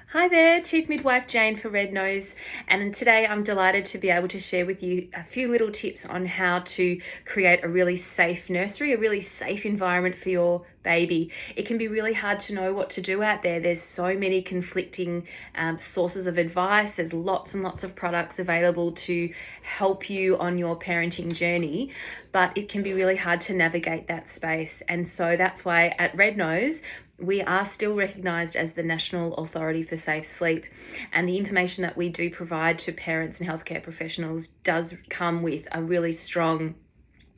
Hi there, Chief Midwife Jane for Red Nose, and today I'm delighted to be able to share with you a few little tips on how to create a really safe nursery, a really safe environment for your baby. It can be really hard to know what to do out there. There's so many conflicting sources of advice. There's lots and lots of products available to help you on your parenting journey, but it can be really hard to navigate that space. And so that's why at Red Nose, we are still recognised as the National Authority for Safe Sleep, and the information that we do provide to parents and healthcare professionals does come with a really strong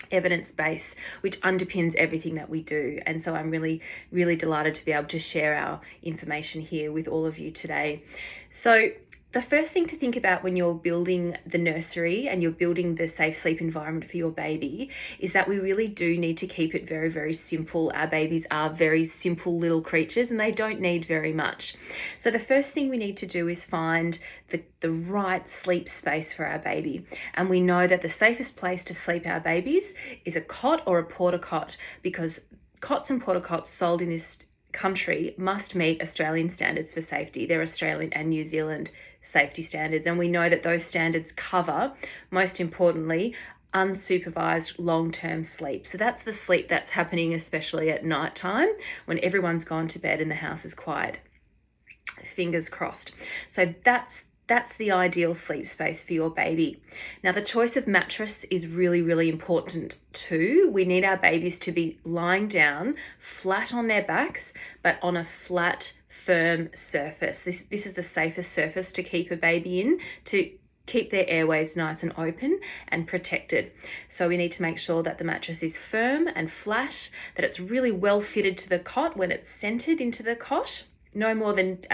evidence base which underpins everything that we do. And so I'm really delighted to be able to share our information here with all of you today. So the first thing to think about when you're building the nursery and you're building the safe sleep environment for your baby is that we really do need to keep it very simple. Our babies are very simple little creatures and they don't need very much. So the first thing we need to do is find the right sleep space for our baby. And we know that the safest place to sleep our babies is a cot or a porta cot, because cots and porta cots sold in this country must meet Australian standards for safety. They're Australian and New Zealand safety standards, and we know that those standards cover, most importantly, unsupervised long-term sleep. So that's the sleep that's happening especially at night time when everyone's gone to bed and the house is quiet. Fingers crossed. So that's the ideal sleep space for your baby. Now, the choice of mattress is really important too. We need our babies to be lying down flat on their backs, but on a flat, firm surface. This is the safest surface to keep a baby in, to keep their airways nice and open and protected. So we need to make sure that the mattress is firm and flat, that it's really well fitted to the cot when it's centered into the cot, no more than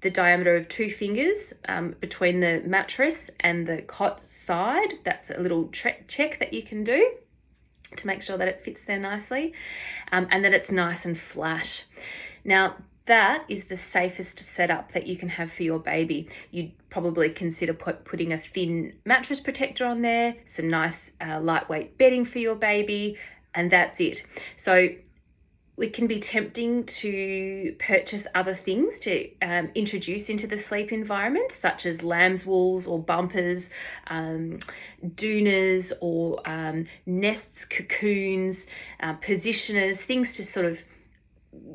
the diameter of 2 fingers between the mattress and the cot side. That's a little check that you can do to make sure that it fits there nicely, and that it's nice and flat. Now, that is the safest setup that you can have for your baby. You'd probably consider putting a thin mattress protector on there, some nice lightweight bedding for your baby, and that's it. So it can be tempting to purchase other things to introduce into the sleep environment, such as lamb's wools or bumpers, doonas or nests, cocoons, positioners, things to sort of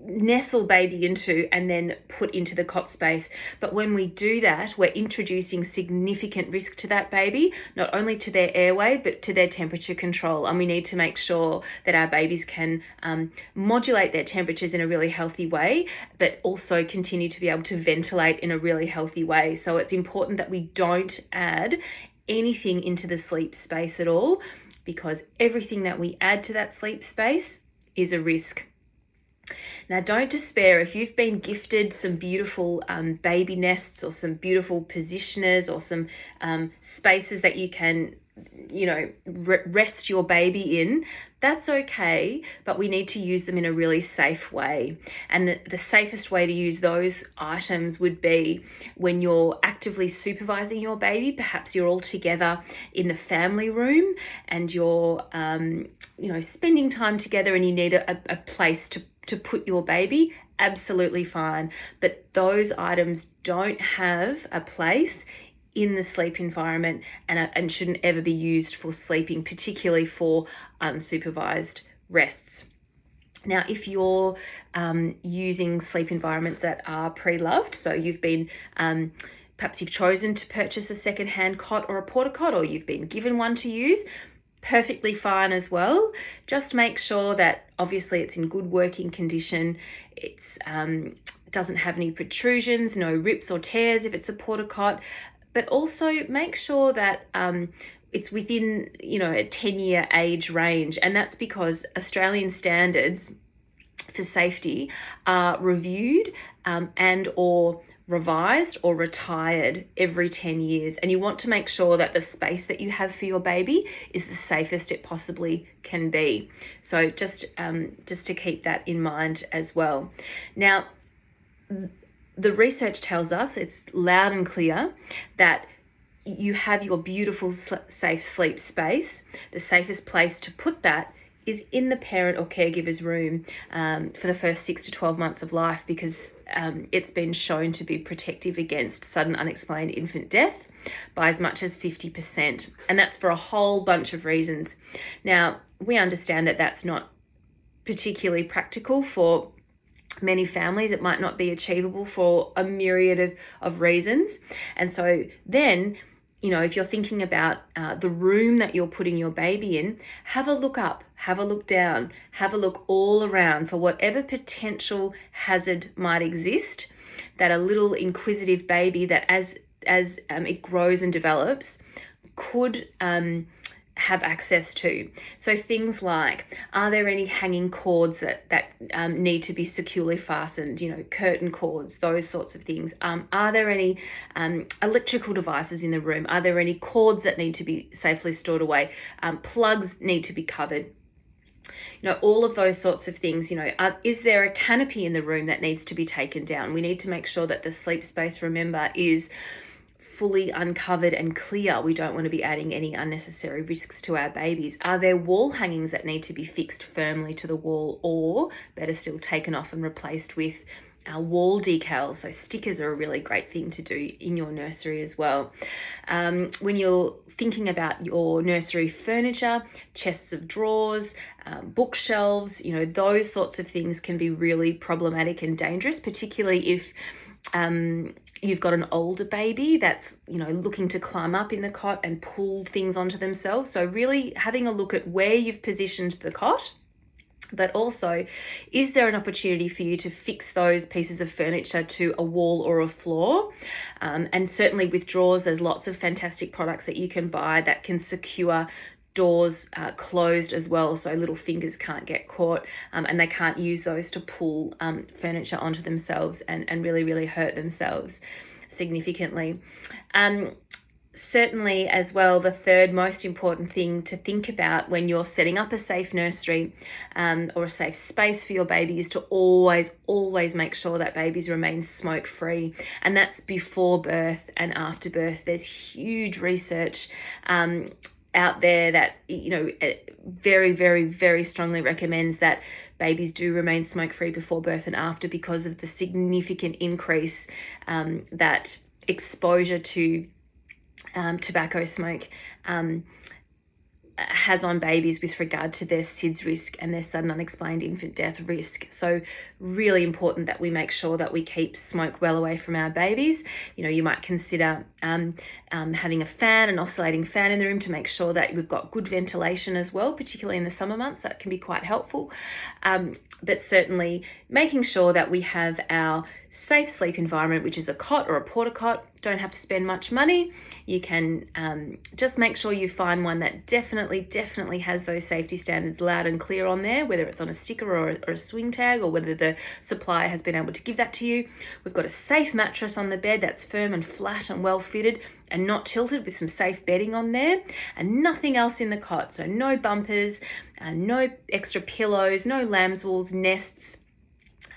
nestle baby into and then put into the cot space. But when we do that, we're introducing significant risk to that baby, not only to their airway, but to their temperature control. And we need to make sure that our babies can modulate their temperatures in a really healthy way, but also continue to be able to ventilate in a really healthy way. So it's important that we don't add anything into the sleep space at all, because everything that we add to that sleep space is a risk. Now, don't despair if you've been gifted some beautiful baby nests or some beautiful positioners or some spaces that you can, rest your baby in. That's okay, but we need to use them in a really safe way. And the safest way to use those items would be when you're actively supervising your baby. Perhaps you're all together in the family room and you're, spending time together, and you need a place to put your baby. Absolutely fine. But those items don't have a place in the sleep environment and shouldn't ever be used for sleeping, particularly for unsupervised rests. Now, if you're using sleep environments that are pre-loved, so you've been perhaps you've chosen to purchase a second-hand cot or a porta cot, or you've been given one to use, perfectly fine as well. Just make sure that obviously it's in good working condition. It's doesn't have any protrusions, no rips or tears if it's a porta cot, but also make sure that it's within a 10-year age range. And that's because Australian standards for safety are reviewed and or revised or retired every 10 years. And you want to make sure that the space that you have for your baby is the safest it possibly can be. So just to keep that in mind as well. Now, the research tells us, it's loud and clear, that you have your beautiful safe sleep space. The safest place to put that is in the parent or caregiver's room for the first 6 to 12 months of life, because it's been shown to be protective against sudden unexplained infant death by as much as 50%. And that's for a whole bunch of reasons. Now, we understand that that's not particularly practical for many families. It might not be achievable for a myriad of reasons. And so then, if you're thinking about the room that you're putting your baby in, have a look up, have a look down, have a look all around for whatever potential hazard might exist that a little inquisitive baby, that as it grows and develops, could have access to. So things like, are there any hanging cords that need to be securely fastened, curtain cords, those sorts of things. Are there any electrical devices in the room? Are there any cords that need to be safely stored away? Plugs need to be covered. All of those sorts of things. Is there a canopy in the room that needs to be taken down? We need to make sure that the sleep space, remember, is fully uncovered and clear. We don't want to be adding any unnecessary risks to our babies. Are there wall hangings that need to be fixed firmly to the wall, or better still, taken off and replaced with our wall decals? So stickers are a really great thing to do in your nursery as well. When you're thinking about your nursery furniture, chests of drawers, bookshelves, those sorts of things can be really problematic and dangerous, particularly if you've got an older baby that's, looking to climb up in the cot and pull things onto themselves. So really having a look at where you've positioned the cot, but also, is there an opportunity for you to fix those pieces of furniture to a wall or a floor? And certainly with drawers, there's lots of fantastic products that you can buy that can secure doors closed as well, so little fingers can't get caught, and they can't use those to pull furniture onto themselves and really hurt themselves significantly. Certainly as well, the third most important thing to think about when you're setting up a safe nursery or a safe space for your baby is to always make sure that babies remain smoke-free. And that's before birth and after birth. There's huge research out there that very strongly recommends that babies do remain smoke-free before birth and after, because of the significant increase that exposure to tobacco smoke has on babies with regard to their SIDS risk and their sudden unexplained infant death risk. So really important that we make sure that we keep smoke well away from our babies. You might consider having a fan, an oscillating fan in the room, to make sure that we've got good ventilation as well, particularly in the summer months. That can be quite helpful. But certainly making sure that we have our safe sleep environment, which is a cot or a porta cot. Don't have to spend much money. You can just make sure you find one that definitely has those safety standards loud and clear on there, whether it's on a sticker or a swing tag, or whether the supplier has been able to give that to you. We've got a safe mattress on the bed that's firm and flat and well fitted and not tilted, with some safe bedding on there, and nothing else in the cot. So no bumpers, no extra pillows, no lambswools, nests,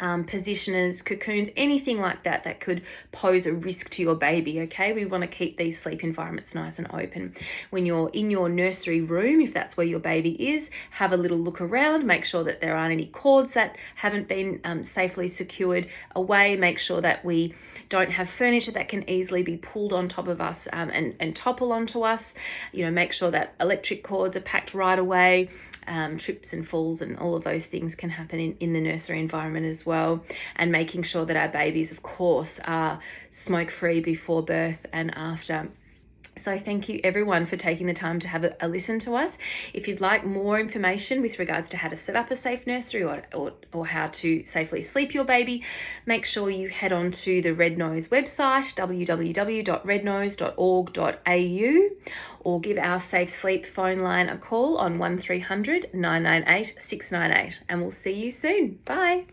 positioners, cocoons, anything like that could pose a risk to your baby. Okay, we want to keep these sleep environments nice and open. When you're in your nursery room, if that's where your baby is, have a little look around, make sure that there aren't any cords that haven't been safely secured away. Make sure that we don't have furniture that can easily be pulled on top of us and topple onto us. Make sure that electric cords are packed right away. Trips and falls and all of those things can happen in the nursery environment as well. And making sure that our babies, of course, are smoke-free before birth and after. So thank you everyone for taking the time to have a listen to us. If you'd like more information with regards to how to set up a safe nursery or how to safely sleep your baby, make sure you head on to the Red Nose website, www.rednose.org.au, or give our Safe Sleep phone line a call on 1300 998 698, and we'll see you soon. Bye.